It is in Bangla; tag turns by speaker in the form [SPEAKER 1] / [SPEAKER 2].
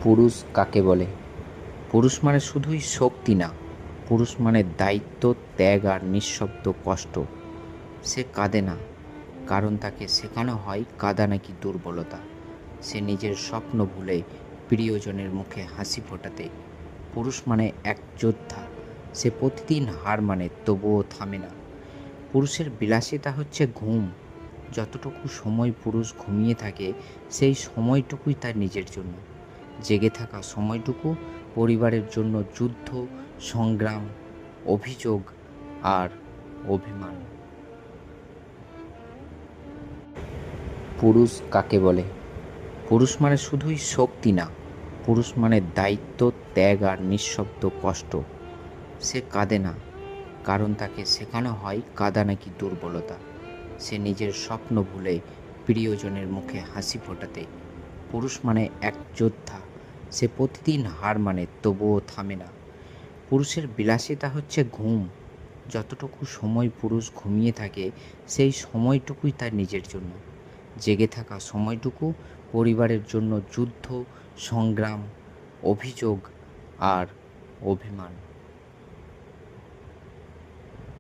[SPEAKER 1] পুরুষ কাকে বলে? পুরুষ মানে শুধুই শক্তি না, পুরুষ মানে দায়িত্ব, ত্যাগ আর নিঃশব্দ কষ্ট। সে কাঁদে না, কারণ তাকে শেখানো হয় কাঁদা নাকি দুর্বলতা। সে নিজের স্বপ্ন ভুলে প্রিয়জনের মুখে হাসি ফোটাতে। পুরুষ মানে এক যোদ্ধা, সে প্রতিদিন হার মানে তবুও থামে না। পুরুষের বিলাসিতা হচ্ছে ঘুম। যতটুকু সময় পুরুষ ঘুমিয়ে থাকে, সেই সময়টুকুই তার নিজের জন্য। জেগে থাকা সময়টুকু পরিবারের জন্য যুদ্ধ, সংগ্রাম, অভিযোগ আর অভিমান। পুরুষ কাকে বলে? পুরুষ মানে শুধুই শক্তি না, পুরুষ মানে দায়িত্ব, ত্যাগ আর নিঃশব্দ কষ্ট। সে কাঁদে না, কারণ তাকে শেখানো হয় কাঁদা নাকি দুর্বলতা। সে নিজের স্বপ্ন ভুলে প্রিয়জনের মুখে হাসি ফোটাতে। পুরুষ মানে এক যোদ্ধা, সে প্রতিদিন হার মানে তবুও থামে না। পুরুষের বিলাসিতা হচ্ছে ঘুম। যতটুকু সময় পুরুষ ঘুমিয়ে থাকে, সেই সময়টুকুই তার নিজের জন্য। জেগে থাকা সময়টুকু পরিবারের জন্য যুদ্ধ, সংগ্রাম, অভিযোগ আর অভিমান।